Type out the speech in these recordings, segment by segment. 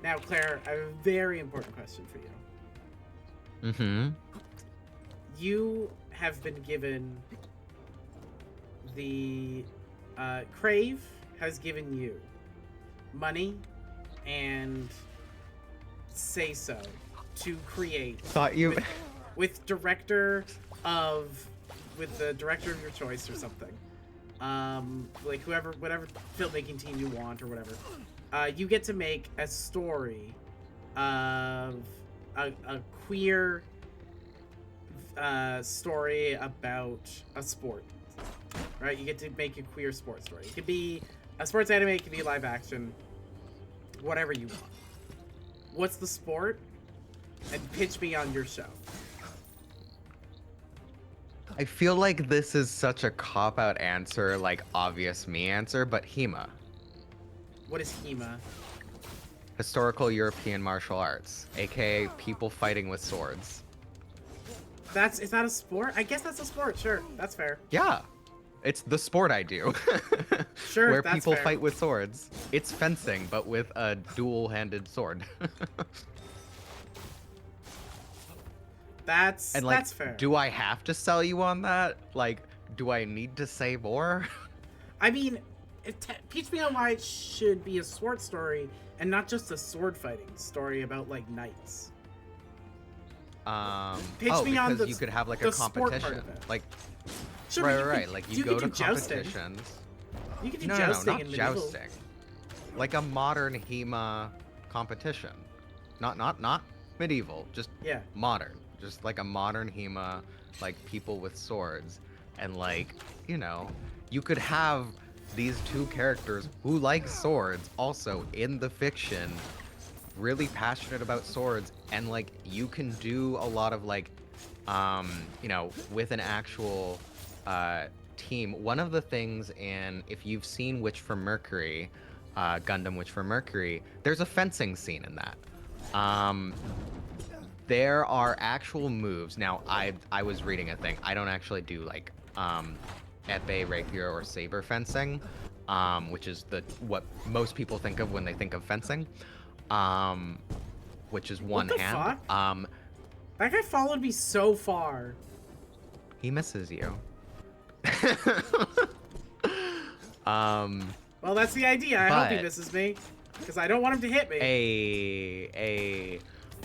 Now, Claire, I have a very important question for you. Mm-hmm. You have been given the Crave has given you money and say so to create Thought you. with with the director of your choice or something. Like whatever filmmaking team you want or whatever. You get to make a story of a queer story about a sport, right? You get to make a queer sports story. It could be a sports anime, it could be live action, whatever you want. What's the sport? And pitch me on your show. I feel like this is such a cop-out answer, like obvious me answer, but HEMA. What is HEMA? Historical European martial arts, aka people fighting with swords. Is that a sport? I guess that's a sport. Sure, that's fair. Yeah, it's the sport I do. Sure, where that's people fair. fight with swords. It's fencing, but with a dual-handed sword. That's And like, that's fair. do I have to sell you on that? Like, do I need to say more? I mean, teach me on why it should be a sword story and not just a sword fighting story about like knights. Pitch me on because you could have like a the sport part competition, of it. like Sure, right. Like you go to jousting. competitions. You could do No, jousting not in medieval. jousting. Like a modern HEMA competition, not medieval, just Yeah. modern, just like a modern HEMA, like people with swords, and like you could have these two characters who like swords also in the fiction, really passionate about swords, and like you can do a lot of like with an actual team. One of the things, and if you've seen Witch from Mercury, Gundam Witch from Mercury, there's a fencing scene in that. There are actual moves. Now, I was reading a thing. I don't actually do like epee, rapier, or saber fencing, which is what most people think of when they think of fencing, which is one What the hand. fuck? That guy followed me so far. He misses you. Well, that's the idea. I hope he misses me, because I don't want him to hit me.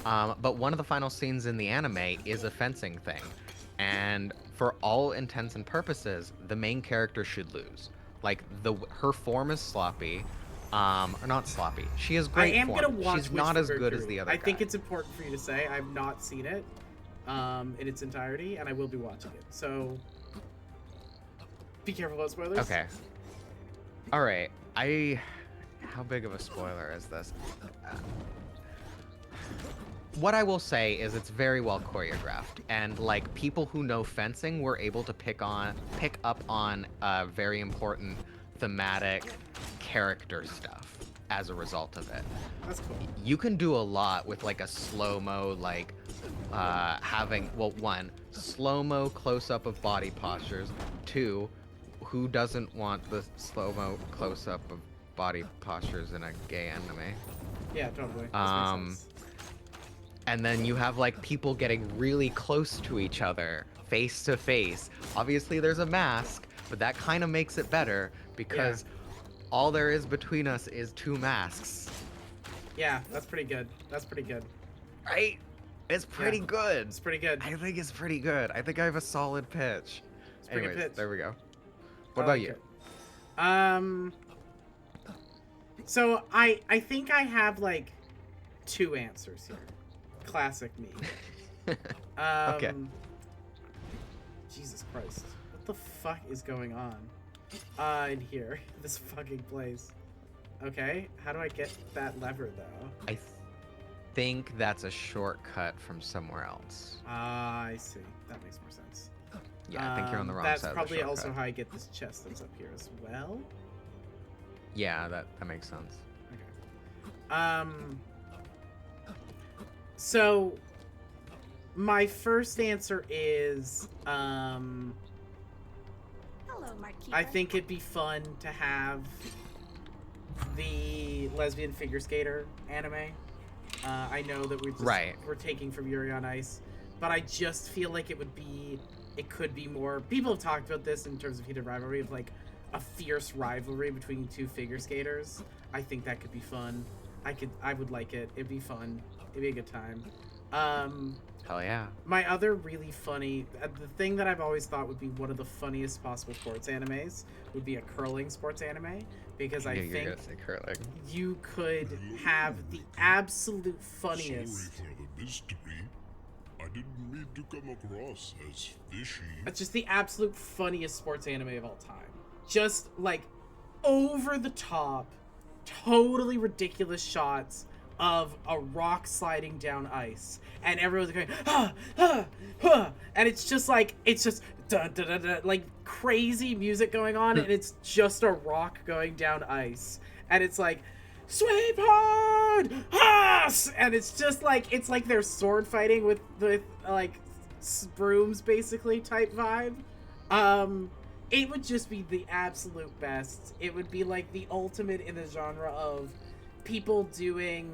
But one of the final scenes in the anime is a fencing thing, and for all intents and purposes, the main character should lose. Like her form is sloppy, or not sloppy. She has great form. Gonna watch She's Witch not from as good as Mercury. the other I guy. think it's important for you to say I've not seen it in its entirety, and I will be watching it. So be careful about spoilers. Okay. All right. How big of a spoiler is this? What I will say is it's very well choreographed, and like people who know fencing were able to pick up on very important thematic character stuff as a result of it. That's cool. You can do a lot with like a slow-mo, like having, well, one, slow-mo close-up of body postures. Two, who doesn't want the slow-mo close-up of body postures in a gay anime? Yeah, totally. That makes sense. And then you have like people getting really close to each other, face to face. Obviously there's a mask, but that kind of makes it better because all there is between us is two masks. Yeah, that's pretty good. That's pretty good. Right? It's pretty good. It's pretty good. I think it's pretty good. I think I have a solid pitch. It's pretty good pitch. There we go. What about you? So I think I have like two answers here. Classic me. Okay. Jesus Christ. What the fuck is going on? In here. This fucking place. Okay, how do I get that lever though? I think that's a shortcut from somewhere else. I see. That makes more sense. Yeah, I think you're on the wrong side of the That's probably also shortcut. how I get this chest that's up here as well. Yeah, that makes sense. Okay. So my first answer is Hello, Marquita. I think it'd be fun to have the lesbian figure skater anime. I know that we're taking from Yuri on Ice, but I just feel like it could be more. People have talked about this in terms of heated rivalry, of like a fierce rivalry between two figure skaters. I think that could be fun. I would like it. It'd be fun. It'd be a good time. Hell yeah. My other really funny, the thing that I've always thought would be one of the funniest possible sports animes would be a curling sports anime, because I think you could have the absolute funniest. Sorry for the mystery. I didn't mean to come across as fishy. It's just the absolute funniest sports anime of all time. Just like over the top, totally ridiculous shots of a rock sliding down ice, and everyone's going and it's just dun, dun, dun, dun, like crazy music going on, and it's just a rock going down ice, and it's like sweep hard, and it's just like they're sword fighting with like brooms basically type vibe. It would just be the absolute best. It would be like the ultimate in the genre of people doing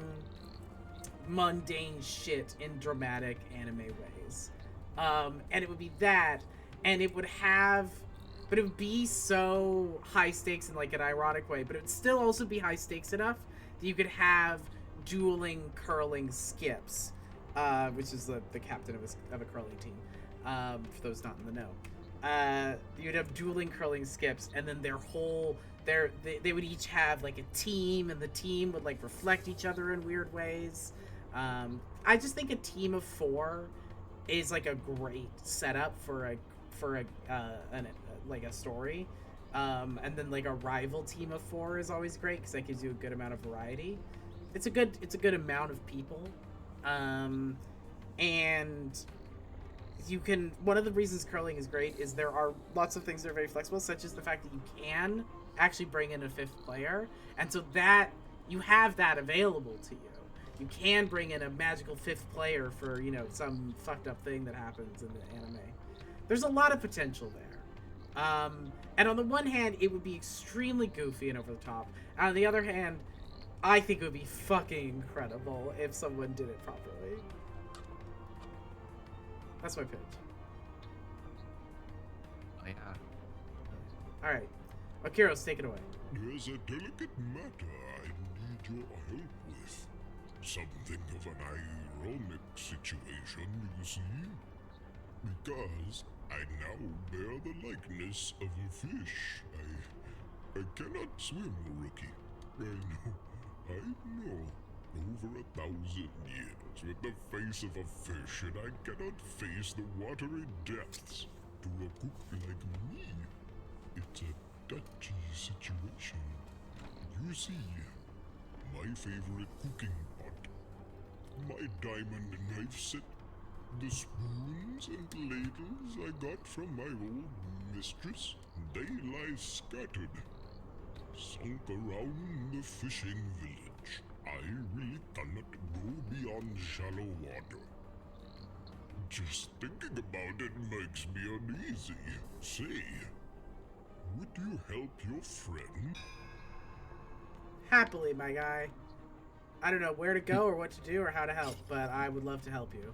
mundane shit in dramatic anime ways. And it would be that, and it would be so high stakes in like an ironic way, but it would still also be high stakes enough that you could have dueling curling skips, which is the captain of a curling team, for those not in the know. You'd have dueling curling skips, and then they would each have like a team, and the team would like reflect each other in weird ways. I just think a team of 4 is like a great setup for a story. And then like a rival team of 4 is always great because that gives you a good amount of variety. It's a good amount of people. And you can, one of the reasons curling is great is there are lots of things that are very flexible, such as the fact that you can actually bring in a 5th player, and so that you have that available to you. You can bring in a magical 5th player for, you know, some fucked up thing that happens in the anime. There's a lot of potential there. And on the one hand, it would be extremely goofy and over the top. And on the other hand, I think it would be fucking incredible if someone did it properly. That's my pitch. Oh, yeah. Alright. Akiros, take it away. There's a delicate matter I need your help with. Something of an ironic situation, you see. Because I now bear the likeness of a fish. I cannot swim, rookie. I know. Over 1,000 years with the face of a fish, and I cannot face the watery depths. To a cook like me, it's a touchy situation. You see, my favorite cooking pot, my diamond knife set, the spoons and ladles I got from my old mistress, they lie scattered, sunk around the fishing village. I really cannot go beyond shallow water. Just thinking about it makes me uneasy. Say, would you help your friend? Happily, my guy. I don't know where to go or what to do or how to help, but I would love to help you.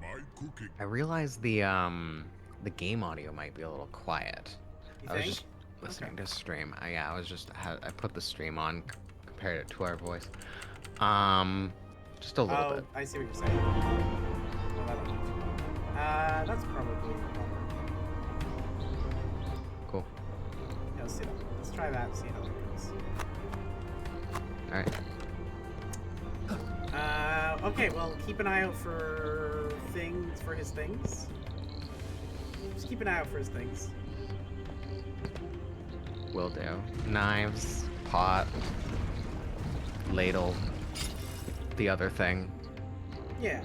My cooking. I realized the game audio might be a little quiet. You I was think? just listening to stream. I put the stream on, compared it to our voice. Just a little bit. I see what you're saying. Oh, that's probably better. Cool. Yeah, let's see that. Let's try that. See how that goes. All right. Okay. Well, keep an eye out for his things. Just keep an eye out for his things. Will do. Knives, pot, ladle, the other thing. Yeah.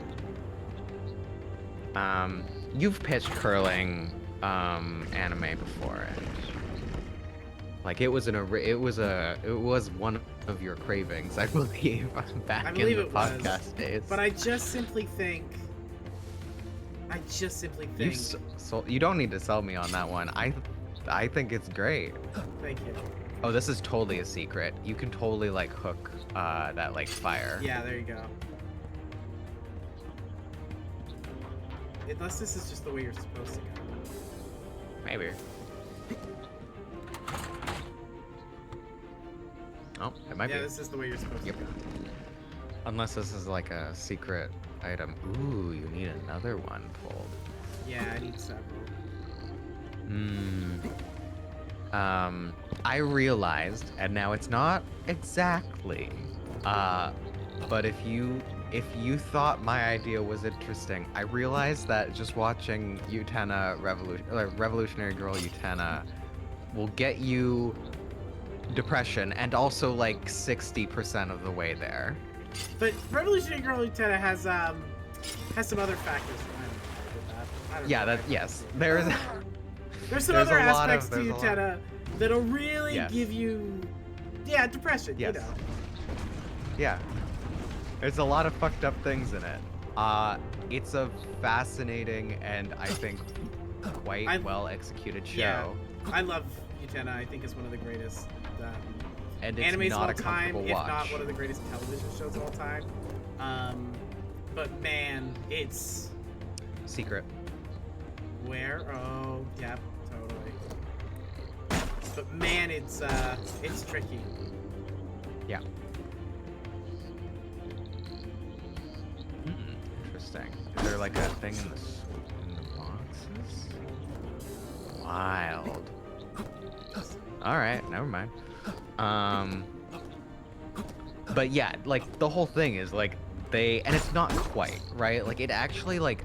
You've pitched curling anime before, and like it was one of your cravings, I believe, back in the podcast days. But I just simply think. You don't need to sell me on that one. I think it's great. Thank you. Oh, this is totally a secret. You can totally like hook that like fire. Yeah, there you go. Unless this is just the way you're supposed to go. Maybe. Oh, it might Yeah, be. this is the way you're supposed Yep. to go. Unless this is like a secret item. Ooh, you need another one pulled. Yeah, I need several. I realized, and now it's not exactly, but if you thought my idea was interesting, I realized that just watching Utena Revolutionary Girl Utena will get you depression, and also like 60% of the way there. But Revolutionary Girl Lieutenant has some other factors. I don't Yeah, know. yes, there's There's some there's other a lot aspects of- to there's a lot. Utena that'll really Yes. give you, depression. Yes. You know. Yeah. There's a lot of fucked up things in it. It's a fascinating and I think quite well executed show. Yeah. I love Utena. I think it's one of the greatest And it's animes of not all a time, comfortable if watch. not one of the greatest television shows of all time. But man, it's Secret. where? Oh, yeah, totally. But man, it's tricky. Yeah. Interesting. Is there like a thing in the boxes? Wild. All right, never mind. But yeah, like the whole thing is like and it's not quite right. Like it actually like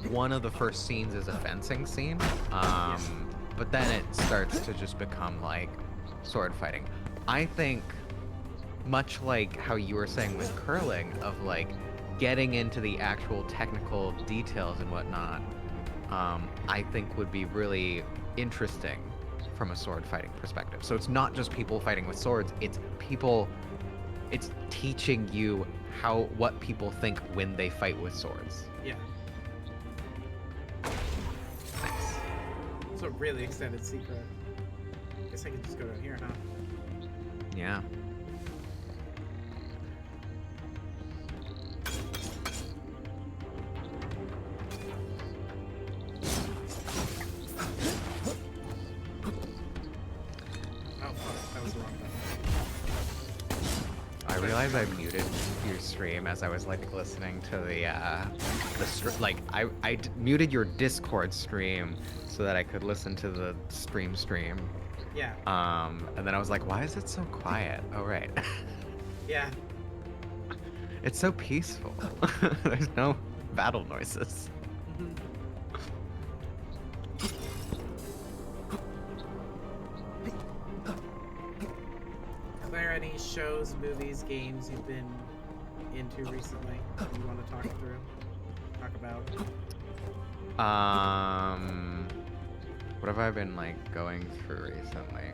one of the first scenes is a fencing scene. But then it starts to just become like sword fighting. I think much like how you were saying with curling, of like getting into the actual technical details and whatnot, I think would be really interesting from a sword fighting perspective. So it's not just people fighting with swords, it's teaching you what people think when they fight with swords. Yeah. Nice. It's a really extended secret. Guess I can just go down here, huh? Yeah. Oh fuck, that was the wrong button. I realized I muted your stream as I was like listening to muted your Discord stream so that I could listen to the stream. Yeah. And then I was like, why is it so quiet? Oh right. Yeah. It's so peaceful. There's no battle noises. Mhm. Claire, any shows, movies, games you've been into recently that you want to talk about? What have I been like going through recently?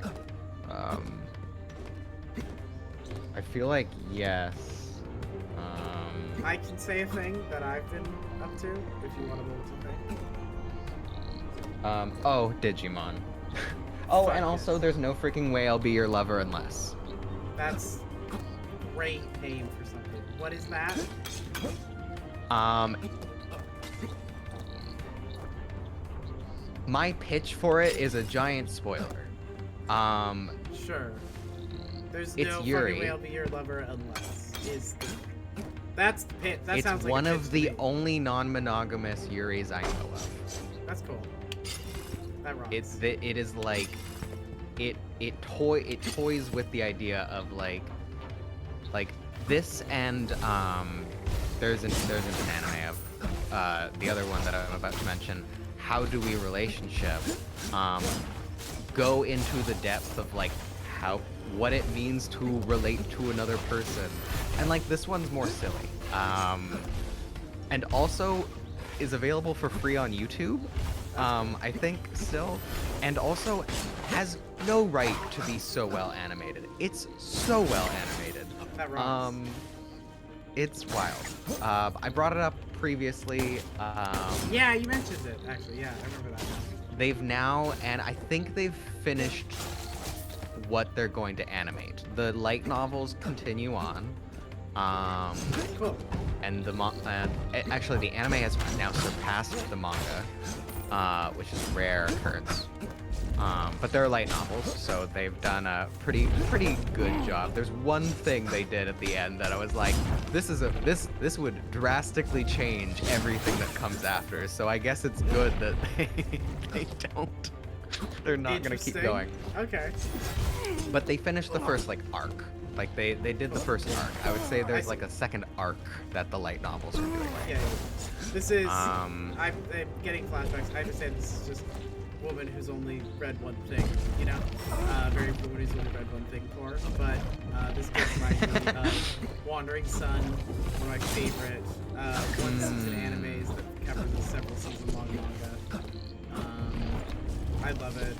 I feel like yes. I can say a thing that I've been up to if you want to roll something. Oh, Digimon. Oh, Fuck and yeah. also there's no freaking way I'll be your lover unless. That's a great name for something. What is that? My pitch for it is a giant spoiler. Sure. There's It's no Yuri. fucking way I'll be your lover unless that's the pit. That It's sounds like one a of pitch the to me. only non-monogamous Yuris I know of. That's cool. That rocks. It is like it toys with the idea of like this, and there's an anime of the other one that I'm about to mention. How do we relationship go into the depth of like what it means to relate to another person, and like this one's more silly, and also is available for free on YouTube, I think still, and also has no right to be so well animated. It's so well animated. That rocks. It's wild. I brought it up previously. Yeah, you mentioned it actually. Yeah, I remember that. They've now, and I think they've finished what they're going to animate. The light novels continue on. Cool. And actually the anime has now surpassed the manga, which is rare occurrence. But they're light novels, so they've done a pretty good job. There's one thing they did at the end that I was like, this would drastically change everything that comes after. So I guess it's good that they don't. They're not gonna keep going. Okay. But they finished the first arc. Like they did the first arc. I would say there's like a second arc that the light novels are doing. Yeah. This is. I'm getting flashbacks. I understand this is just a woman who's only read one thing. You know, very woman who's only read one thing for. But this gives reminds me of Wandering Sun, one of my favorite one season animes that covers a several season long manga. I love it.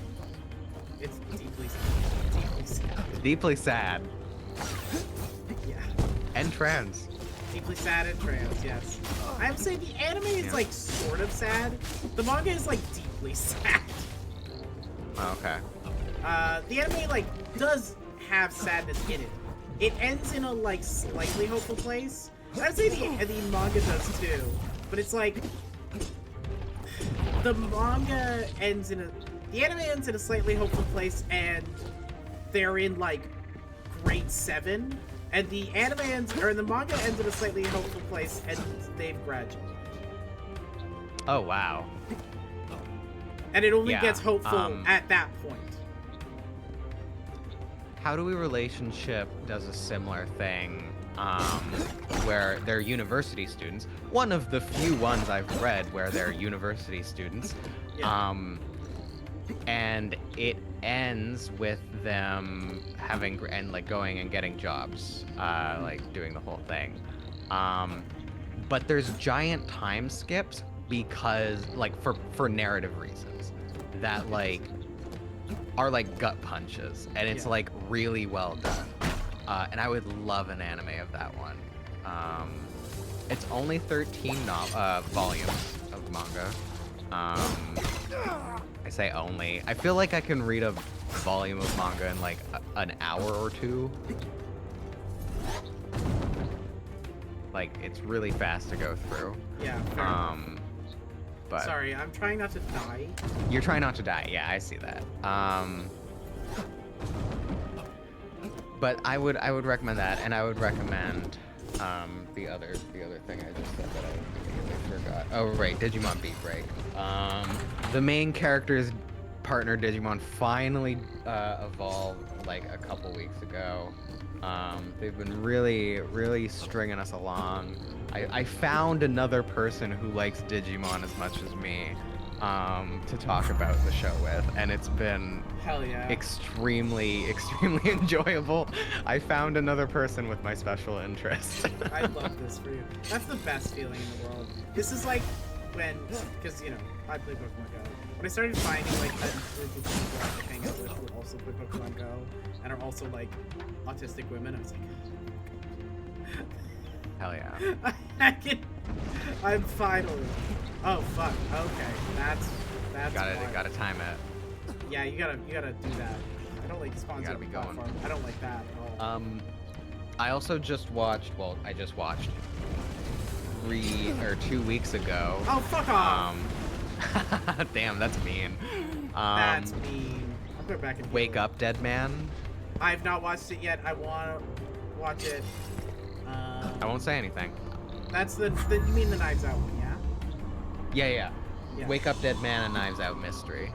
It's deeply sad. Deeply sad. Yeah. And trans. Deeply sad and trans, yes. I would say the anime is like sort of sad. The manga is like deeply sad. Oh, okay. The anime like does have sadness in it. It ends in a like slightly hopeful place. I'd say the manga does too, but it's like the manga ends in the anime ends in a slightly hopeful place, and they're in like grade 7, and the anime ends, or the manga ends in a slightly hopeful place, and they've graduated. Oh wow. And it only gets hopeful at that point. How Do We Relationship does a similar thing, where they're university students. One of the few ones I've read where they're university students. Yeah. And it ends with them having and like going and getting jobs, like doing the whole thing. But there's giant time skips because like for narrative reasons that like are like gut punches, and it's like really well done. And I would love an anime of that one. It's only 13 volumes of manga. I say only. I feel like I can read a volume of manga in like an hour or two. Like it's really fast to go through. Yeah. Fair. But sorry, I'm trying not to die. You're trying not to die. Yeah, I see that. But I would recommend that, and I would recommend the other thing I just said that I forgot. Oh right, Digimon Beat Break. The main character's partner Digimon finally evolved like a couple weeks ago. They've been really stringing us along. I found another person who likes Digimon as much as me to talk about the show with, and it's been hell yeah, extremely enjoyable. I found another person with my special interest. I love this for you. That's the best feeling in the world. This is like when, because you know, I play Pokemon Go. When I started finding like a group of people I could hang out with who also play Pokemon Go and are also like autistic women, I was like, hell yeah. I'm finally. Oh fuck. Okay, that's. Gotta time it. Yeah, you gotta do that. I don't like the sponsor gotta be going. platform. I don't like that at all. I also just watched. Well, I just watched 2 weeks ago. Oh fuck off! Damn, that's mean. That's mean. I'll go back and Wake Up, Dead Man. I've not watched it yet. I want to watch it. I won't say anything. That's the you mean the Knives Out one, yeah? Yeah. Wake Up, Dead Man, and Knives Out mystery.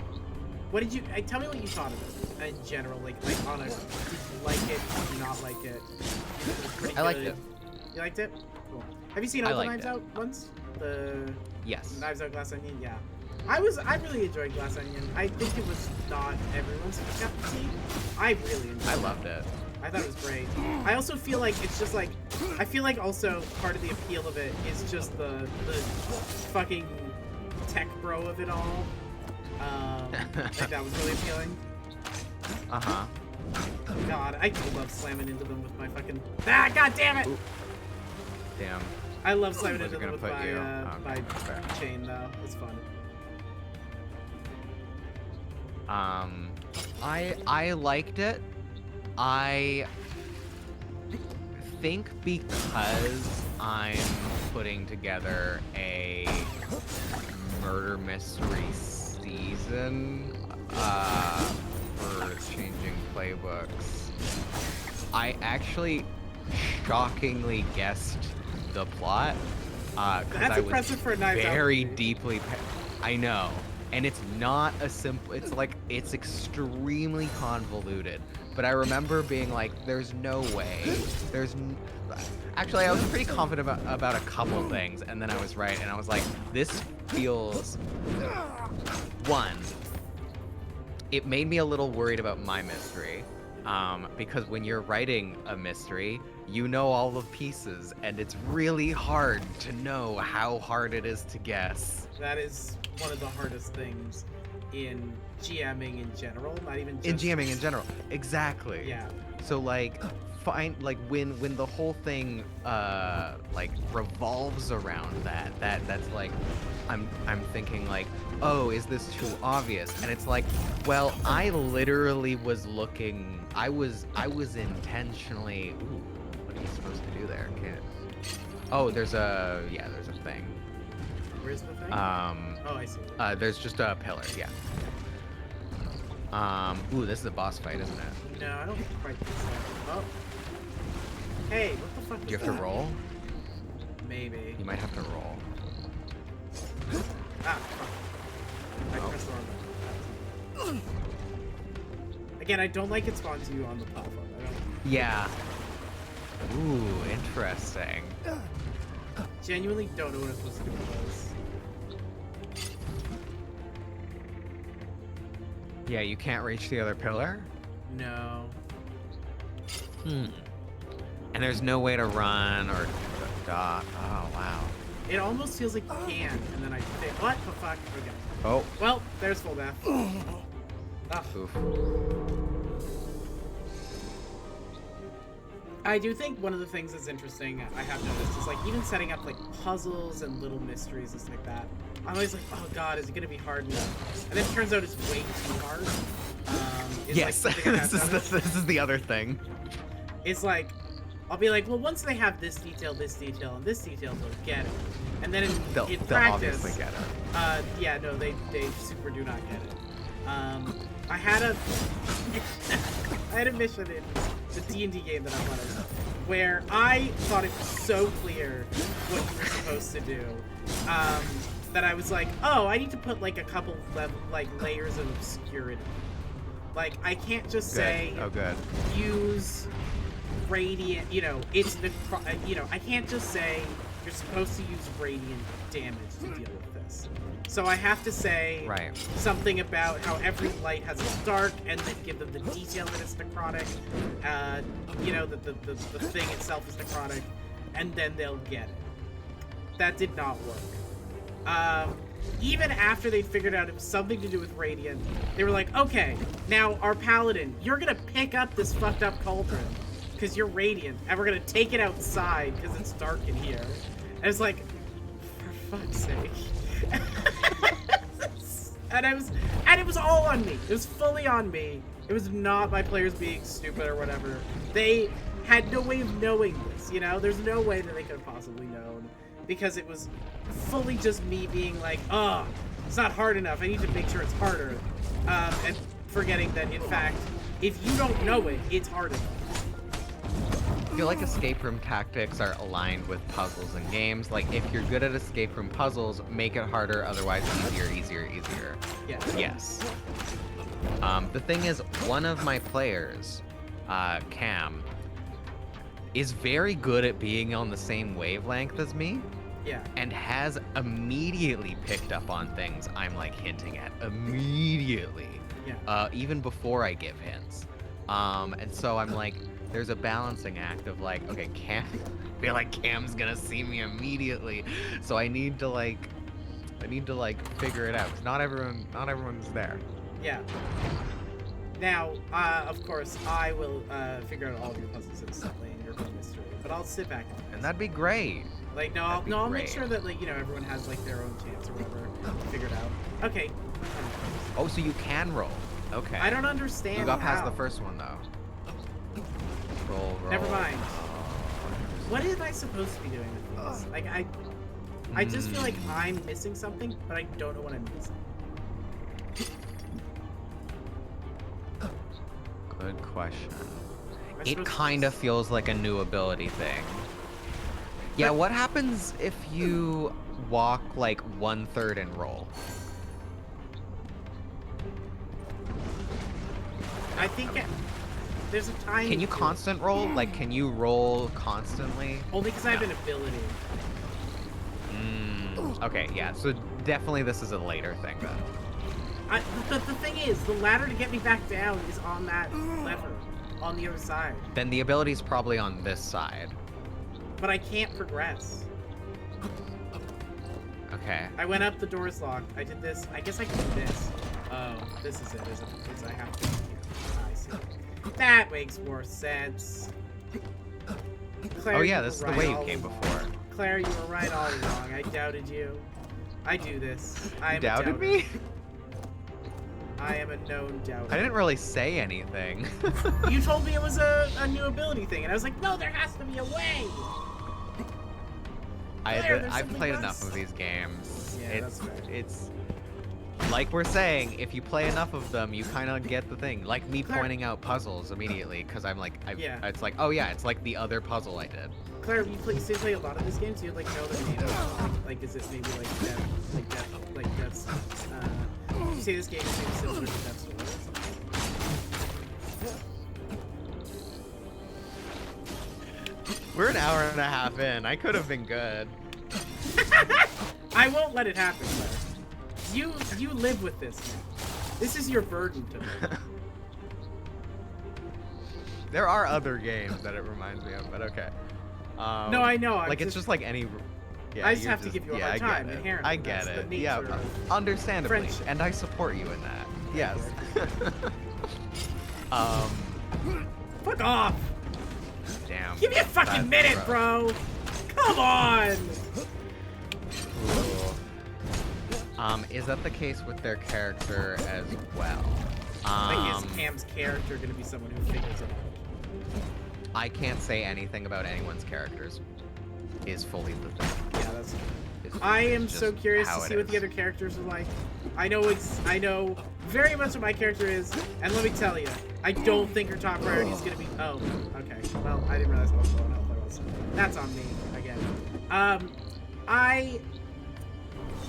What did you? Tell me what you thought of it in general. Like on a, did you like it? Did you not like it? It was pretty I liked good. it. You liked it? Cool. Have you seen all the Knives Out ones? The Yes. Knives Out, Glass Onion, yeah. I really enjoyed Glass Onion. I think it was not everyone's cup of tea. I really enjoyed it. I loved it. I thought it was great. I also feel like it's just like, I feel like also part of the appeal of it is just the fucking tech bro of it all. Like that was really appealing. Uh-huh. God, I do love slamming into them with my fucking, god damn it! Ooh. Damn. I love slamming Where's into it them gonna with put you? my Okay, fair. chain though. It's fun. I liked it. I think because I'm putting together a murder mystery season for changing playbooks, I actually shockingly guessed the plot. That's I was impressive for a Knives Out very movie. deeply. I know, and it's not a simple. It's like it's extremely convoluted. But I remember being like, "There's no way. Actually, I was pretty confident about a couple things, and then I was right, and I was like, "This feels." One, it made me a little worried about my mystery. Because when you're writing a mystery, you know all the pieces, and it's really hard to know how hard it is to guess. That is one of the hardest things in GMing in general, not even just... In GMing in general, exactly. Yeah. So like, when the whole thing like revolves around that's like, I'm thinking like, oh, is this too obvious? And it's like, well, I literally was looking. I was intentionally. Ooh, what are you supposed to do there, kid? Oh, there's a thing. Where's the thing? Oh, I see. There's just a pillar. Yeah. Ooh, this is a boss fight, isn't it? No, I don't quite think so. Oh. Hey, what the fuck Do you is have to that? roll? Maybe. You might have to roll. Ah, fuck. I Oh. pressed the wrong button. Again, I don't like it spawns you on the platform. I don't Yeah. Ooh, interesting. genuinely don't know what I'm supposed to do with those. Yeah, you can't reach the other pillar? No. And there's no way to run or dot. Oh, wow. It almost feels like you can, and then I think, what the fuck? Okay. Oh, Well, there's full death. Ugh. oof. I do think one of the things that's interesting I have noticed is like even setting up like puzzles and little mysteries and stuff like that. I'm always like, oh god, is it gonna be hard enough? And then it turns out it's way too hard. It's Yes, like something I have noticed. this is the other thing. It's like, I'll be like, well, once they have this detail, and this detail, they'll get it. And then They'll in practice, obviously get it. yeah, no, they super do not get it. I had a mission in the D&D game that I wanted, where I thought it was so clear what you were supposed to do, that I was like, oh, I need to put like a couple layers of obscurity. Like, I can't just say, Oh, good. use radiant, it's the, I can't just say you're supposed to use radiant damage to deal with this. So I have to say Right. something about how every light has a dark, and then give them the detail that it's necrotic, the thing itself is necrotic, and then they'll get it. That did not work. Even after they figured out it was something to do with radiant, they were like, okay, now our paladin, you're gonna pick up this fucked up cauldron because you're radiant, and we're gonna take it outside because it's dark in here. And it's like, for fuck's sake. and it was all on me. It was fully on me. It was not my players being stupid or whatever. They had no way of knowing this, There's no way that they could have possibly known. Because it was fully just me being like, oh, it's not hard enough. I need to make sure it's harder. And forgetting that, in fact, if you don't know it, it's hard enough. I feel like escape room tactics are aligned with puzzles and games. Like, if you're good at escape room puzzles, make it harder, otherwise easier. Yeah. Yes. The thing is, one of my players, Cam, is very good at being on the same wavelength as me. Yeah. And has immediately picked up on things I'm like hinting at. Immediately. Yeah. Even before I give hints. And so I'm like, there's a balancing act of like, okay, I feel like Cam's gonna see me immediately. So I need to figure it out. 'Cause not everyone's there. Yeah. Now, of course, I will figure out all of your puzzles instantly and your whole mystery, but I'll sit back And that'd be great. Like, no, That'd be I'll make great. sure that, everyone has, their own chance or whatever figured out. Okay. Oh, so you can roll. Okay. I don't understand You got past how. the first one though. Roll. Never mind. What am I supposed to be doing with this? Like, I just feel like I'm missing something, but I don't know what I'm missing. Good question. Am I It supposed to kind of just- feels like a new ability thing. Yeah, But- what happens if you walk like 1/3 and roll? I think there's a time. Can you constant roll? Like, can you roll constantly? Only because I have an ability. Okay, yeah, so definitely this is a later thing then. The thing is, the ladder to get me back down is on that lever, on the other side. Then the ability's probably on this side. But I can't progress. Okay. I went up, the door's locked. I did this. I guess I can do this. Oh, this is it, isn't it? Because I have to. I see. That makes more sense. Claire, Oh yeah, you this is were the right way you all came along. before. Claire, you were right all along. I doubted you. I do this. I You am doubted a doubter. me? I am a known doubter. I didn't really say anything. You told me it was a new ability thing, and I was like, no, there has to be a way. Claire, there's I've something played else. enough of these games. Yeah, it's that's fair. it's like we're saying, if you play enough of them, you kind of get the thing. Like me Claire- pointing out puzzles immediately, because I'm like, Yeah. it's like, oh yeah, it's like the other puzzle I did. Claire, you play a lot of these games. Do you like know the name of them? Like, is it maybe like Death's? Did you say this game is maybe similar to Death's Door or something? We're an hour and a half in. I could have been good. I won't let it happen, Claire. You live with this now. This is your burden to me. There are other games that it reminds me of, but okay. No, I know. Like it's just like any. Yeah, I just you're have to give you a yeah, hard I time, get it. inherently. I get That's the it. Yeah, nature of understandably, friendship. and I support you in that. Yes. Fuck off! Damn. Give me a fucking That's minute, rough. bro! Come on! Ooh. Is that the case with their character as well? Is Cam's character gonna be someone who figures it out? I can't say anything about anyone's characters. Is fully the thing. Yeah, that's. Is- I is am so just curious how to it see what the is. other characters are like. I know very much what my character is, and let me tell you, I don't think her top priority is gonna be. Oh, okay. Well, I didn't realize how slow enough I was. That's on me again.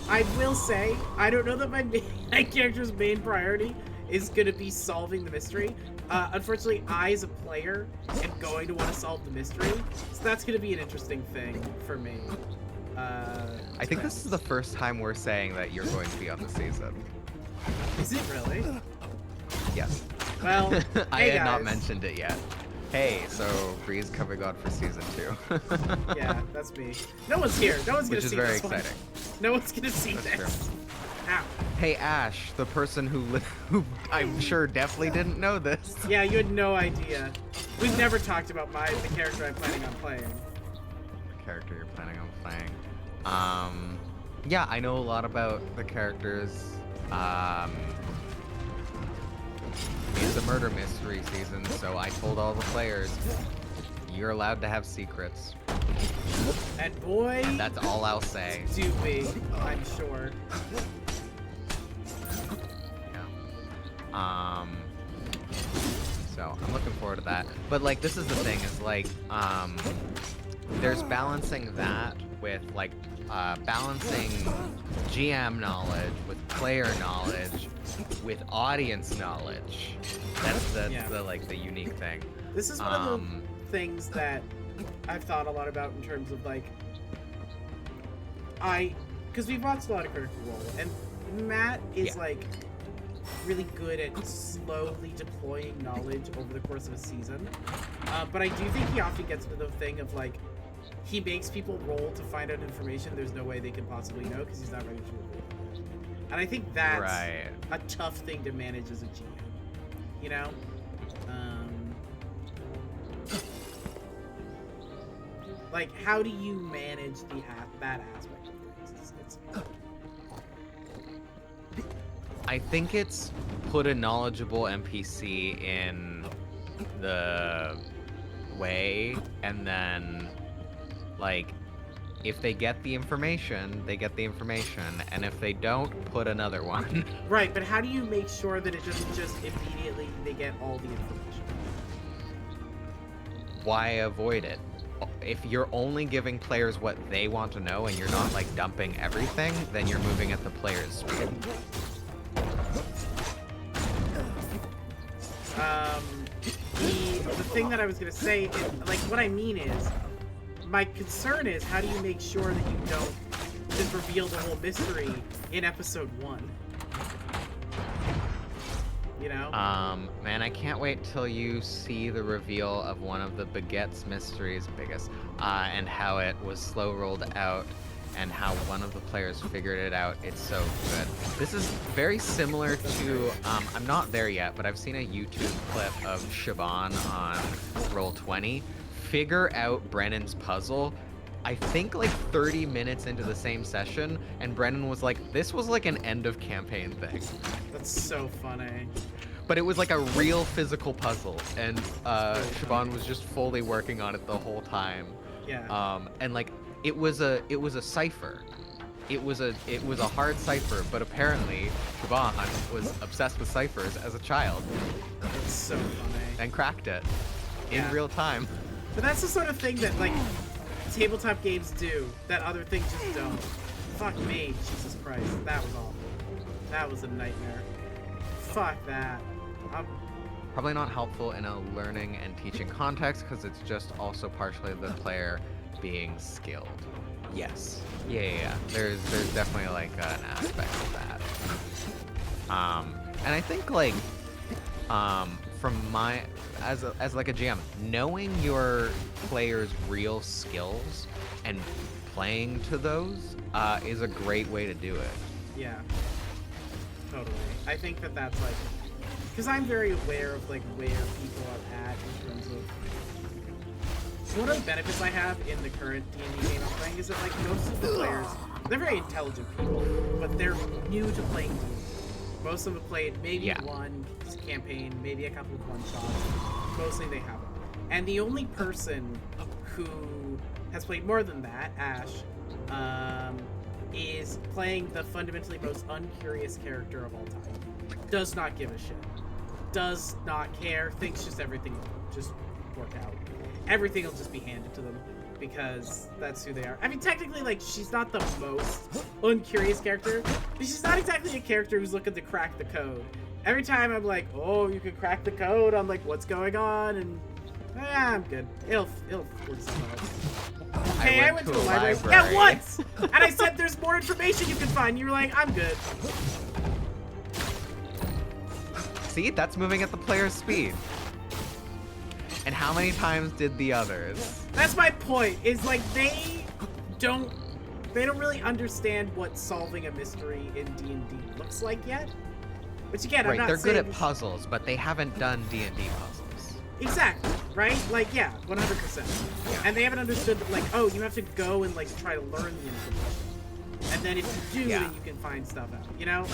I will say I don't know that my character's main priority is gonna be solving the mystery. Unfortunately, I as a player am going to want to solve the mystery, so that's gonna be an interesting thing for me. I think this is the first time we're saying that you're going to be on the season. Is it really? Yes. Well, I hey had not guys. mentioned it yet. Hey, so Bree's coming on for season 2. Yeah, that's me. No one's here. No one's gonna Which is see very this one. exciting. No one's gonna see That's this. Ow. Hey Ash, the person who I'm sure definitely didn't know this. Yeah, you had no idea. We've never talked about the character I'm planning on playing. The character you're planning on playing. Yeah, I know a lot about the characters. It's a murder mystery season, so I told all the players, you're allowed to have secrets. And boy, That's all I'll say. do we, I'm sure. Yeah. So I'm looking forward to that. But like, this is the thing, is like, there's balancing that with like, balancing GM knowledge with player knowledge with audience knowledge. That's Yeah. the like the unique thing. This is one of the things that I've thought a lot about in terms of like, because we've watched a lot of Critical Role, and Matt is Yeah. like really good at slowly deploying knowledge over the course of a season. But I do think he often gets to the thing of like, he makes people roll to find out information there's no way they could possibly know because he's not ready to reveal it. And I think that's Right. a tough thing to manage as a GM. You know? Like, how do you manage that aspect of things? I think it's put a knowledgeable NPC in the way, and then, like, if they get the information, they get the information, and if they don't, put another one. Right, but how do you make sure that it doesn't just immediately they get all the information? Why avoid it? If you're only giving players what they want to know and you're not, like, dumping everything, then you're moving at the player's speed. The thing that I was gonna say, like, what I mean is, my concern is, how do you make sure that you don't just reveal the whole mystery in episode 1? You know? Man, I can't wait till you see the reveal of one of the Baguette's mysteries, and how it was slow rolled out, and how one of the players figured it out. It's so good. This is very similar to, I'm not there yet, but I've seen a YouTube clip of Siobhan on Roll20 figure out Brennan's puzzle, I think like 30 minutes into the same session, and Brennan was like, this was like an end of campaign thing. That's so funny. But it was like a real physical puzzle, and Siobhan was just fully working on it the whole time. Yeah. And like it was a cipher. It was a hard cipher, but apparently Siobhan was obsessed with ciphers as a child. That's so funny. And cracked it in real time. But that's the sort of thing that, like, tabletop games do that other things just don't. Fuck me, Jesus Christ. That was awful. That was a nightmare. Fuck that. Probably not helpful in a learning and teaching context, because it's just also partially the player being skilled. Yes. Yeah. There's definitely like an aspect of that. And I think like from my as like a GM, knowing your players' real skills and playing to those is a great way to do it. Yeah. Totally. I think that that's like, because I'm very aware of like where people are at in terms of. One of the benefits I have in the current D&D game I'm playing is that like most of the players, they're very intelligent people, but they're new to playing D&D. Most of them have played maybe one campaign, maybe a couple of one-shots. Mostly they haven't. And the only person who has played more than that, Ash, is playing the fundamentally most uncurious character of all time. Does not give a shit. Does not care. Thinks just everything will just work out. Everything will just be handed to them because that's who they are. I mean, technically, like, she's not the most uncurious character, but she's not exactly a character who's looking to crack the code. Every time I'm like, oh, you can crack the code, I'm like, what's going on? And I'm good. It'll work something out. Hey, I went to the library. Yeah, once! And I said there's more information you can find. You were like, I'm good. See, that's moving at the player's speed. And how many times did the others? That's my point, is like they don't really understand what solving a mystery in D&D looks like yet. Which again, I'm not they're saying good at puzzles, but they haven't done D&D puzzles. Exactly, right? Like, yeah, 100%. Yeah. And they haven't understood that, like, oh, you have to go and, like, try to learn the information. And then if you do, then you can find stuff out, you know?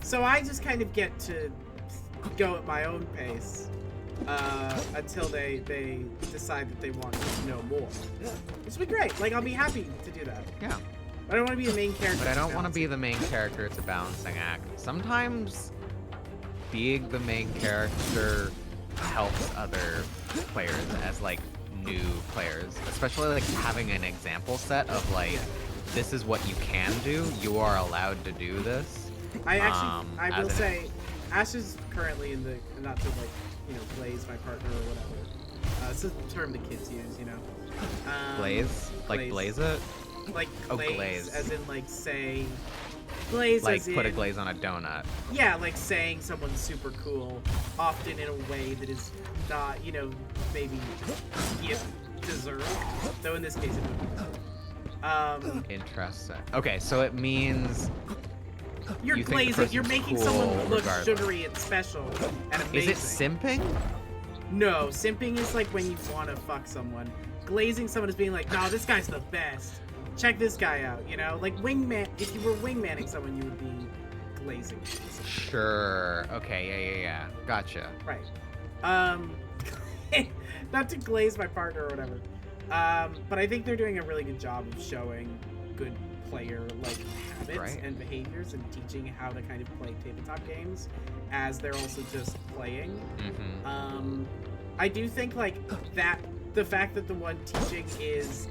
So I just kind of get to go at my own pace until they decide that they want to know more. Which would be great. Like, I'll be happy to do that. Yeah. But I don't want to be the main character. But I don't want to be the main character. It's a balancing act. Sometimes being the main character helps other players as like new players, especially like having an example set of like, this is what you can do. You are allowed to do this. I will say, Ash is currently in the, not to like, you know, blaze my partner or whatever. It's a term the kids use, you know. Blaze? Like blaze it? Like glaze, glaze, as in like say, glaze like as in, put a glaze on a donut. Yeah, like saying someone's super cool, often in a way that is not, you know, maybe deserved. Though in this case it would be. Interesting. Okay, so it means you're you glazing. You're making someone look regardless. sugary and special and amazing. Is it simping? No, simping is like when you want to fuck someone. Glazing someone is being like, no, this guy's the best. Check this guy out, you know? Like wingman, if you were wingmanning someone, you would be glazing. Sure. Okay, yeah. Gotcha. Right. not to glaze my partner or whatever. But I think they're doing a really good job of showing good player like habits and behaviors and teaching how to kind of play tabletop games as they're also just playing. I do think like that the fact that the one teaching is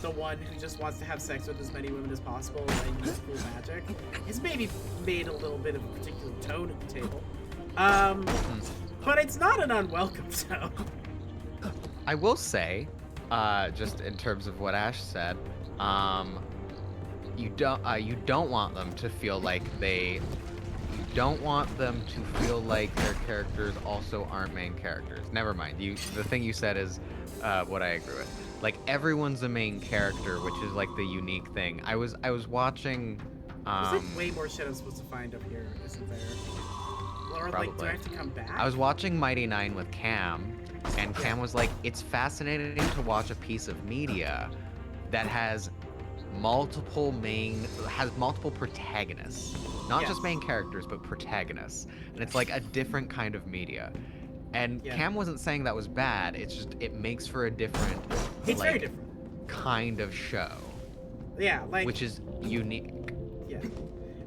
the one who just wants to have sex with as many women as possible and use cool magic has maybe made a little bit of a particular tone at the table. But it's not an unwelcome tone. I will say, just in terms of what Ash said, you don't want them to feel like you don't want them to feel like their characters also aren't main characters. Never mind. The thing you said is what I agree with. Like everyone's a main character, which is like the unique thing. I was watching. There's like way more shit I'm supposed to find up here, isn't there? Or Probably. like, do I have to come back? I was watching Mighty Nine with Cam, and Cam was like, "It's fascinating to watch a piece of media that has multiple protagonists, not just main characters, but protagonists, and it's like a different kind of media." And Cam wasn't saying that was bad. It's just it makes for a different, very different kind of show. Yeah, like which is unique. Yeah,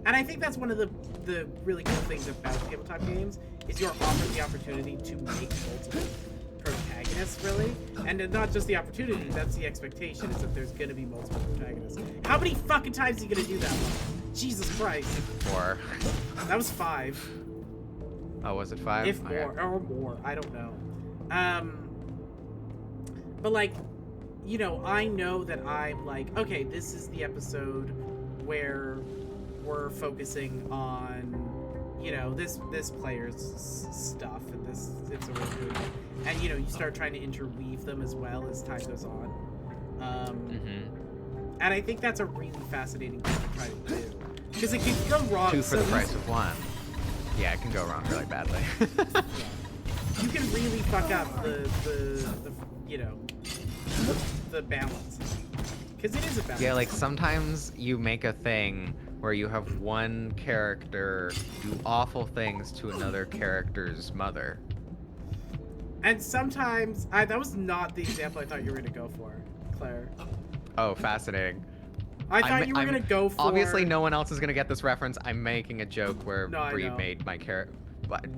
and I think that's one of the really cool things about tabletop games is you're offered the opportunity to make multiple protagonists, really, and not just the opportunity. That's the expectation is that there's gonna be multiple protagonists. How many fucking times are you gonna do that? Jesus Christ. 4. That was 5. Oh, was it 5? If more or more, I don't know. But like, you know, I know that I'm like, okay, this is the episode where we're focusing on, you know, this player's stuff and this it's a really good, and you know, you start trying to interweave them as well as time goes on. And I think that's a really fascinating thing to try to do because it can go wrong. 2 for the price of 1. Yeah, it can go wrong really badly. You can really fuck up the you know, the balance. Because it is a balance. Yeah, like sometimes you make a thing where you have one character do awful things to another character's mother. And sometimes, that was not the example I thought you were going to go for, Claire. Oh, fascinating. I thought you were going to go for... Obviously, no one else is going to get this reference. I'm making a joke where No, Bree made my character...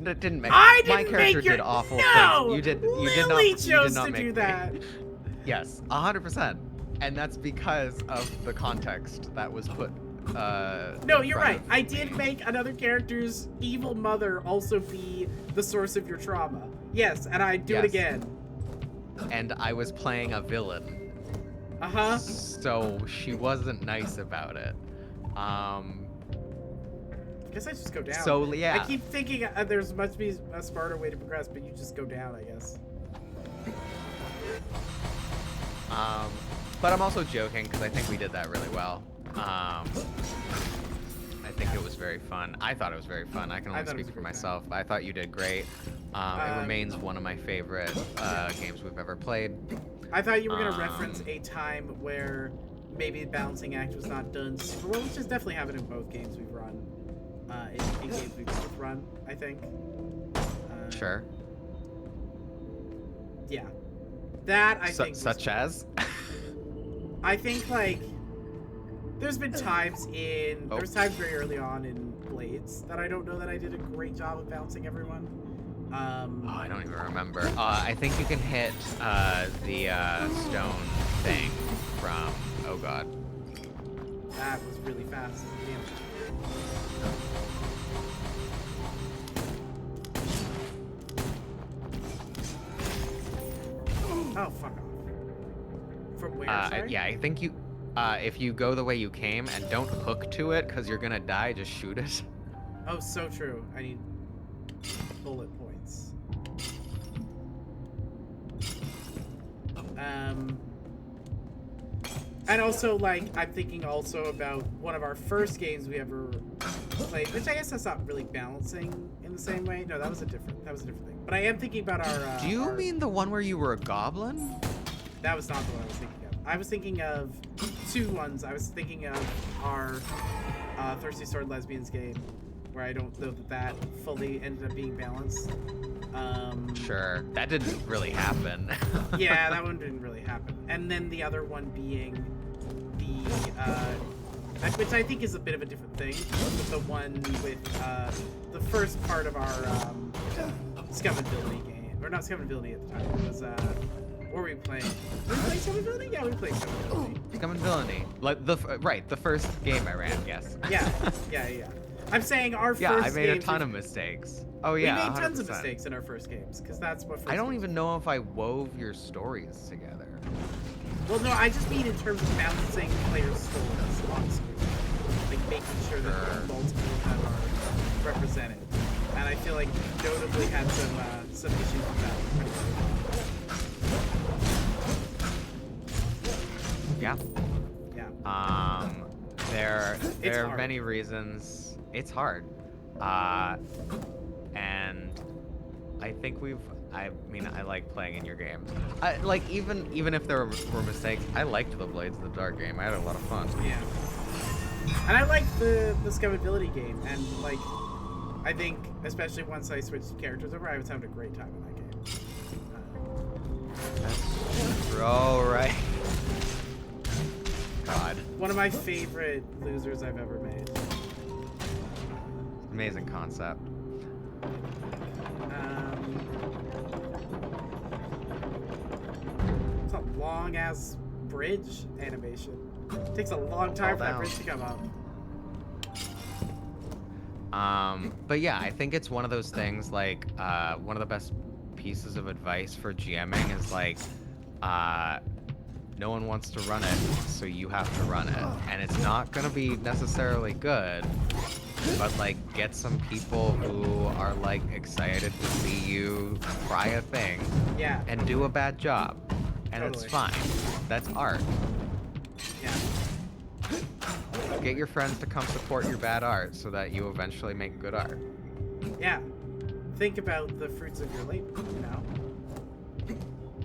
Didn't make... I didn't my character make your... did awful no! things. You did Lily not chose to make do that. Yes, 100%. And that's because of the context that was put no, you're right. I did make another character's evil mother also be the source of your trauma. Yes, and I'd do it again. And I was playing a villain. Uh-huh. So she wasn't nice about it. I guess I just go down. So, yeah. I keep thinking there's must be a smarter way to progress, but you just go down, I guess. But I'm also joking because I think we did that really well. I think it was very fun. I thought it was very fun. I can only speak for myself, but I thought you did great. It remains one of my favorite games we've ever played. I thought you were going to reference a time where maybe the balancing act was not done super well, which has definitely happened in both games we've run. In games we've both run, I think. Sure. Yeah. That, I think... Such as? I think, like... There's been times in... There was times very early on in Blades that I don't know that I did a great job of balancing everyone. I don't even remember. I think you can hit the stone thing from... Oh, God. That was really fast. Damn. Oh, fuck off. From where, sorry? Yeah, I think you... if you go the way you came and don't hook to it because you're gonna die, just shoot it. Oh, so true. I need bullet points. And also, like, I'm thinking also about one of our first games we ever played, which I guess that's not really balancing in the same way. No, that was a different thing. But I am thinking about our... Do you mean the one where you were a goblin? That was not the one I was thinking of. I was thinking of 2 ones. I was thinking of our Thirsty Sword Lesbians game, where I don't know that fully ended up being balanced. Sure, that didn't really happen. Yeah, that one didn't really happen. And then the other one being which I think is a bit of a different thing, but the one with the first part of our Scum and Villainy game, or not Scum and Villainy at the time. It was what were we playing? Were we playing Scum and Villainy? Yeah, we played Scum and Villainy. Scum and Villainy, like the first game I ran. Yes. Yeah. I'm saying our first. Yeah, I made a games ton of mistakes. Oh yeah, we made tons of 100%. mistakes in our first games because that's what. I don't even know if I wove your stories together. Well, no, I just mean in terms of balancing players' stories on screen, like making sure that multiple of them are represented. And I feel like notably had some issues with that. Yeah. Yeah. There are many reasons. It's hard. And I think I mean, I like playing in your games. Like, even if there were mistakes, I liked the Blades of the Dark game. I had a lot of fun. Yeah. And I liked the Scumability game, and like, I think especially once I switched characters over, I was having a great time in that game. That's all right. God. One of my favorite losers I've ever made. Amazing concept. It's a long ass bridge animation. It takes a long time for that bridge to come up. But yeah, I think it's one of those things, like, one of the best pieces of advice for GMing is like, no one wants to run it, so you have to run it. And it's not gonna be necessarily good, but like, get some people who are like excited to see you try a thing and do a bad job. And it's fine. That's art. Yeah. Get your friends to come support your bad art so that you eventually make good art. Yeah. Think about the fruits of your labor, you know?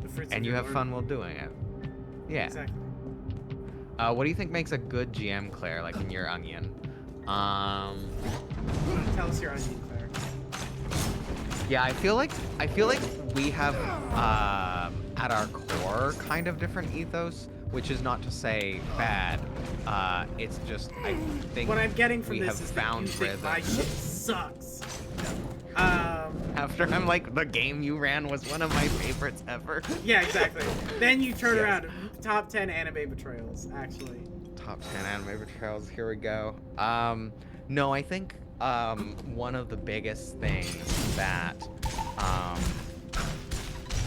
The fruits and of you your have fun while doing it. Yeah. Exactly. What do you think makes a good GM, Claire, like in your Onion? Tell us your Onion, Claire. Yeah, I feel like we have at our core kind of different ethos, which is not to say bad. It's just I think what I'm getting from we this have is found that you think my shit sucks. After I'm like, the game you ran was one of my favorites ever. Yeah, exactly. Then you turn around. Top 10 anime betrayals, actually. Top 10 anime betrayals. Here we go. No, I think one of the biggest things that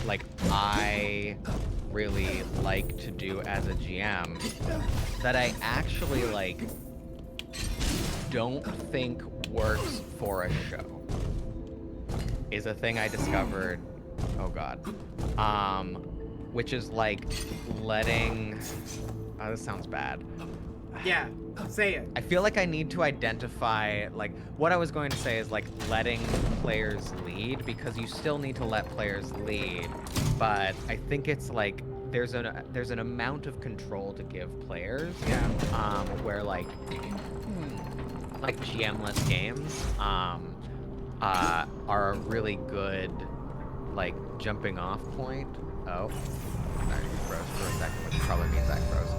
like I really like to do as a GM that I actually like don't think works for a show is a thing I discovered, oh god, which is like letting, oh, this sounds bad. Yeah, say it. I feel like I need to identify, like, what I was going to say is like letting players lead, because you still need to let players lead, but I think it's like there's an amount of control to give players, where like GM-less games are a really good like jumping off point. Oh, sorry, you froze for a second, which probably means I froze.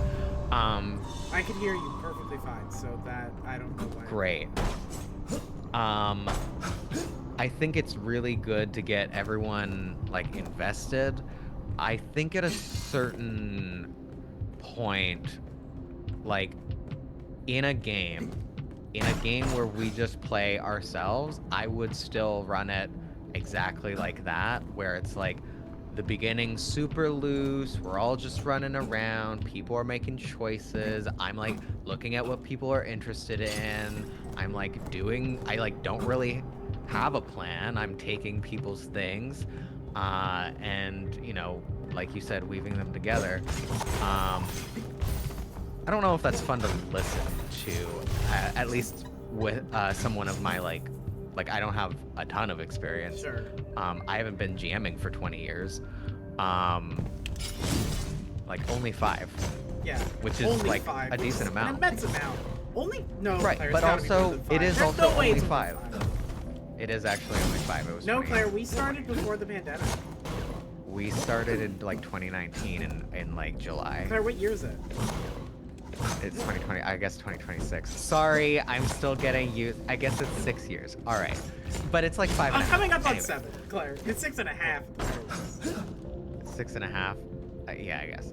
I could hear you perfectly fine, so that I don't know why. Great. I think it's really good to get everyone like invested. I think at a certain point, like in a game where we just play ourselves, I would still run it exactly like that, where it's like the beginning's super loose, we're all just running around, people are making choices, I'm like looking at what people are interested in, I'm like I like don't really have a plan, I'm taking people's things, and you know, like you said, weaving them together. I don't know if that's fun to listen to, at least with someone of my like I don't have a ton of experience. Sure. I haven't been GMing for 20 years. Like only 5. Yeah. Which is only like 5, a decent amount. An immense amount. Only no. Right, Claire, but it's gotta be also more than 5. it is There's also no way only it's more 5. than 5. It is actually only 5. It was No, 20. Claire, we started before the pandemic. We started in like 2019 in like July. Claire, what year is it? It's 2020. I guess 2026. Sorry, I'm still getting used. I guess it's 6 years. All right, but it's like 5. I'm and a coming half. up on Anyway, 7, Claire. It's 6.5 at the very least. 6.5. Yeah, I guess.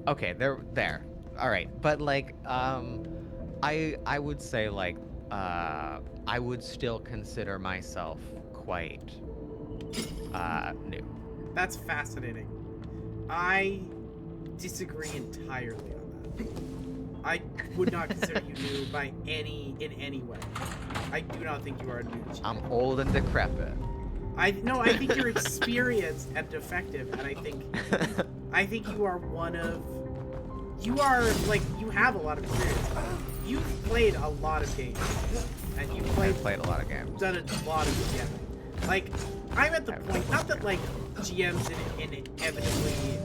Okay, there. All right, but like, I would say like, I would still consider myself quite, new. That's fascinating. I disagree entirely on that. I would not consider you new in any way. I do not think you are a new. I'm old and decrepit. I think you're experienced and effective, and I think you are you have a lot of experience. You've played a lot of games, and I've played a lot of games. done a lot of GMing. Like, I'm at the point, not that like GMs inevitably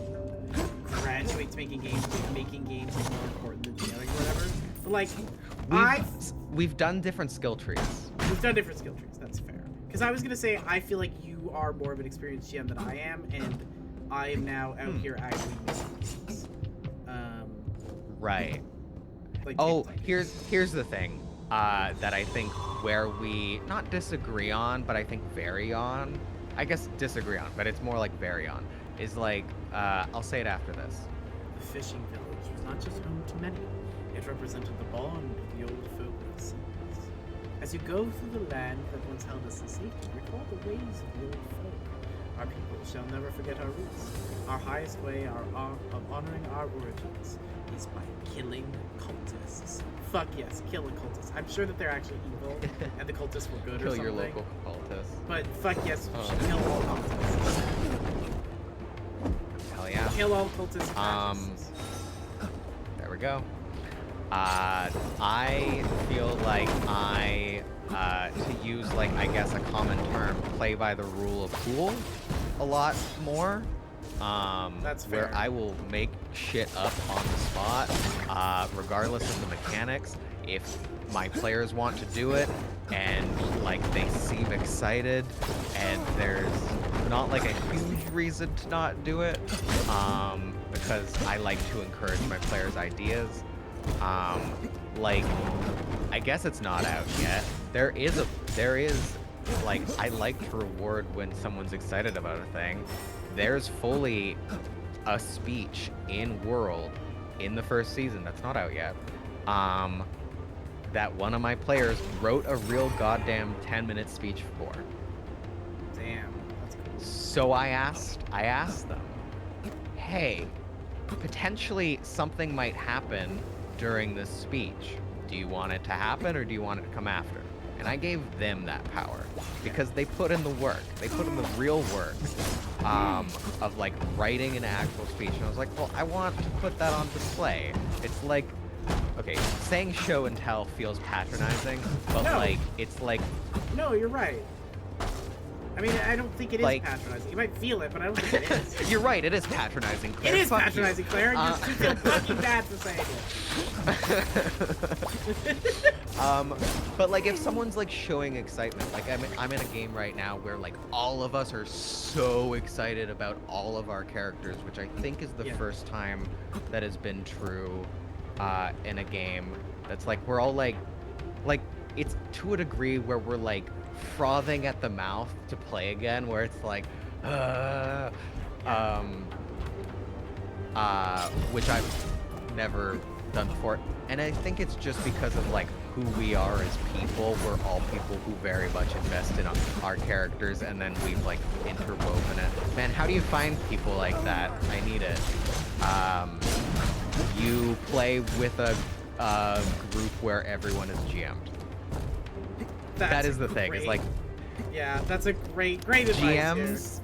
graduate to making games is more important than GMing or whatever. But like, We've done different skill trees. we've done different skill trees. That's fair. Because I was gonna say, I feel like you are more of an experienced GM than I am, and I am now out here actually making games. Right. Like, Oh, here's the thing that I think where we not disagree on, but I think vary on. I guess disagree on, but it's more like vary on. Is like I'll say it after this. the fishing village was not just home to many. It represented the bond of the old folk with the seas. As you go through the land that once held us in safety, recall the ways of the old folk. Our people shall never forget our roots. Our highest way of honoring our origins is by killing cultists. Fuck yes, kill a cultist. I'm sure that they're actually evil, and the cultists were good or Kill something. your local cultist. But fuck yes, you should Oh. kill all cultists. Hell yeah. Kill all cultists. Fascists. There we go. I feel like to use like I guess a common term, play by the rule of cool a lot more. That's where fair. I will make shit up on the spot, regardless of the mechanics. If my players want to do it and like they seem excited and there's not like a huge reason to not do it, because I like to encourage my players' ideas. Like, I guess it's not out yet. There is like, I like to reward when someone's excited about a thing. There's fully a speech in world in the first season that's not out yet, that one of my players wrote a real goddamn 10-minute speech for. Damn, that's cool. So I asked them, hey, potentially something might happen during this speech. Do you want it to happen or do you want it to come after? And I gave them that power because they put in the work. They put in the real work of like writing an actual speech. And I was like, well, I want to put that on display. It's like, okay, saying show and tell feels patronizing, but No. like, it's like, No, you're right. I mean, I don't think it is Like- patronizing. You might feel it, but I don't think it is. you're right, it is patronizing, Claire. It is Fuck you. patronizing, Claire, and you feel fucking bad for saying it. But like if someone's like showing excitement, like I'm in a game right now where like all of us are so excited about all of our characters, which I think is the Yeah. first time that has been true in a game. That's like we're all like it's to a degree where we're like frothing at the mouth to play again, where it's like which I've never done before. And I think it's just because of like who we are as people. We're all people who very much invest in our characters, and then we've like interwoven it. Man, how do you find people like that? I need it. You play with a group where everyone is GM'd. That is the thing. It's like Yeah, that's a great advice GMs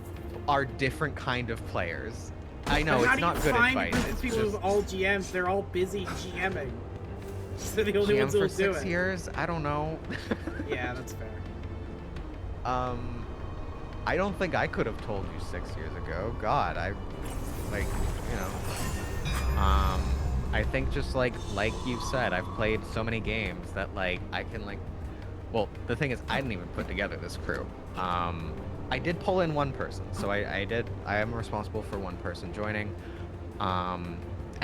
are different kind of players. I know But it's not good how do you advice. find It's people just who all GMs? They're all busy GMing. So the only GM ones who for will do 6 it. years. I don't know. Yeah, that's fair. I don't think I could have told you 6 years ago. God, I like, you know. I think just like you said, I've played so many games that like I can like Well, the thing is, I didn't even put together this crew. I did pull in one person, so I am responsible for one person joining. And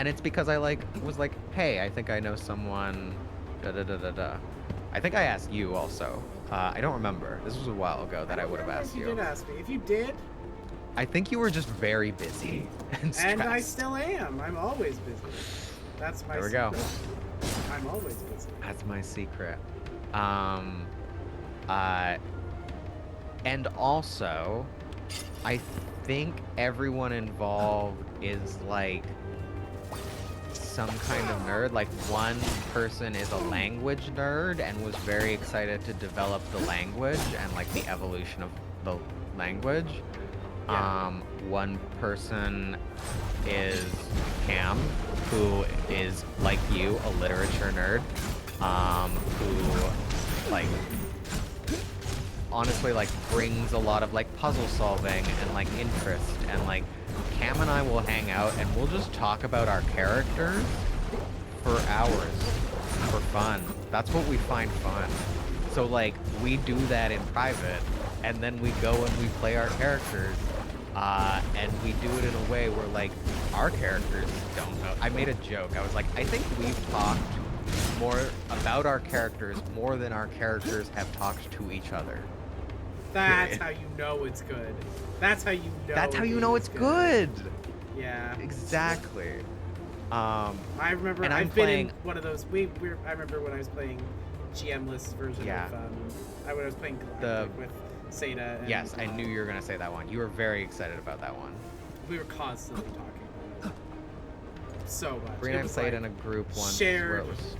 it's because I was like, hey, I think I know someone. Da da da da da. I think I asked you also. I don't remember. This was a while ago that I would have asked you. you. Did ask me. If you did. I think you were just very busy and stressed. And I still am. I'm always busy. That's my secret. There we go. I'm always busy. That's my secret. And also, I think everyone involved is like some kind of nerd. Like one person is a language nerd and was very excited to develop the language and like the evolution of the language. Yeah. One person is Cam, who is like you, a literature nerd, who like honestly like brings a lot of like puzzle solving and like interest, and like Cam and I will hang out and we'll just talk about our characters for hours for fun. That's what we find fun. So like we do that in private, and then we go and we play our characters, and we do it in a way where like our characters don't know. I made a joke. I was like, I think we've talked more about our characters more than our characters have talked to each other. That's how you know it's good. That's how you know. That's how you know it's good. Yeah. Exactly. I remember. and I've been in one of those. I remember when I was playing GM-less version of. When I was playing Galactic with Seda. And, yes, I knew you were gonna say that one. You were very excited about that one. We were constantly talking about it. So much. Bree and I played in a group once where it was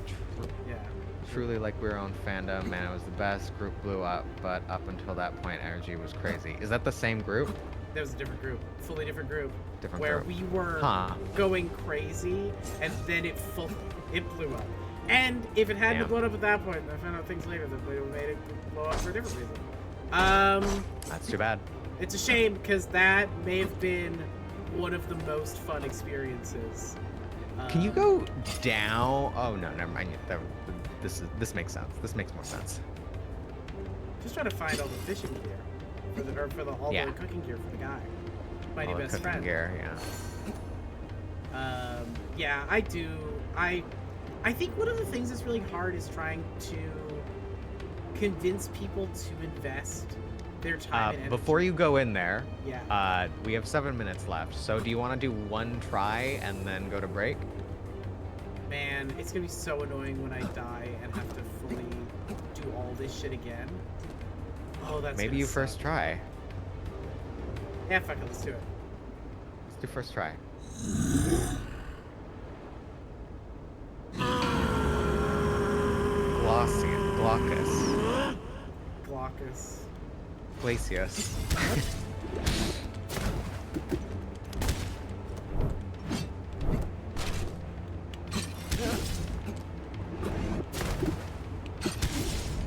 truly like we were on fandom, and it was the best. Group blew up, but up until that point, energy was crazy. Is that the same group? That was a different group, fully different group. Different where group. we were going crazy, and then it blew up. And if it hadn't blown up at that point, I found out things later that would have made it blow up for a different reason. That's too bad. It's a shame because that may have been one of the most fun experiences. Can you go down? Oh no, never mind. This makes sense. This makes more sense. Just trying to find all the fishing gear for the cooking gear for the guy, my new best friend. Gear, yeah, I do. I think one of the things that's really hard is trying to convince people to invest their time and energy. Before you go in there, we have 7 minutes left. So do you want to do one try and then go to break? Man, it's gonna be so annoying when I die and have to fully do all this shit again. Oh, that's maybe you suck. first try. Yeah, fuck it, let's do it. Let's do first try. Glaucus. Glacius.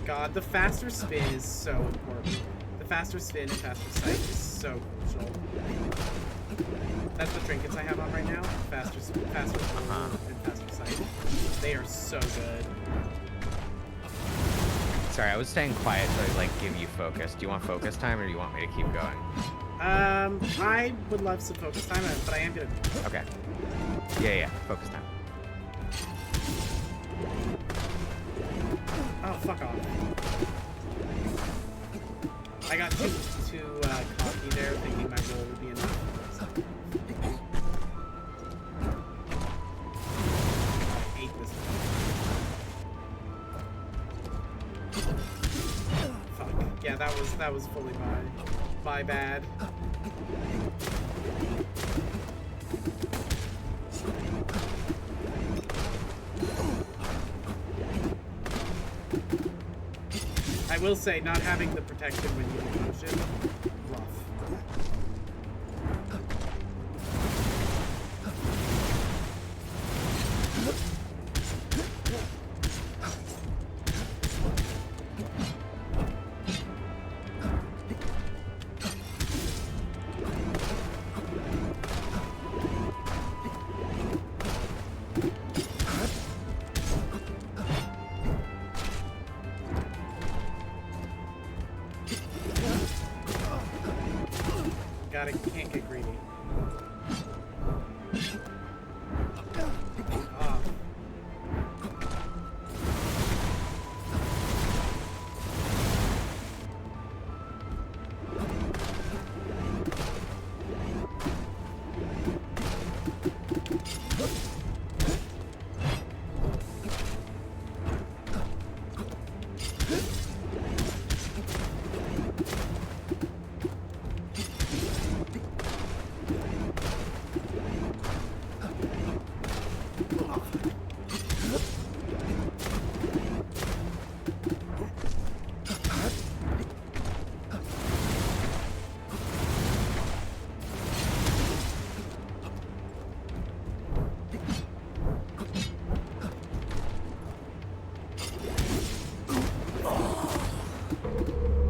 God, the faster spin is so important. The faster spin and faster sight is so crucial. That's the trinkets I have on right now. Faster spin, faster forward, and faster sight. They are so good. Sorry, I was staying quiet to like give you focus. Do you want focus time or do you want me to keep going? I would love some focus time, but I am gonna. Okay. Yeah, focus time. Oh, fuck off. I got too cocky there, thinking my roll would be enough. I hate this one. Fuck. Yeah, that was fully my bad. I will say, not having the protection when you do motion, rough.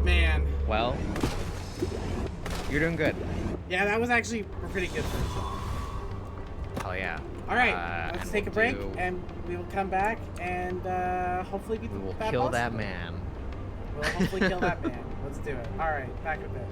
Man. Well, you're doing good. Yeah, that was actually a pretty good first shot. Hell yeah. All right, let's and take a we'll break, do- and we will come back and hopefully beat we will the bad kill boss. that man. We'll hopefully kill that man. Let's do it. All right, back in a bit.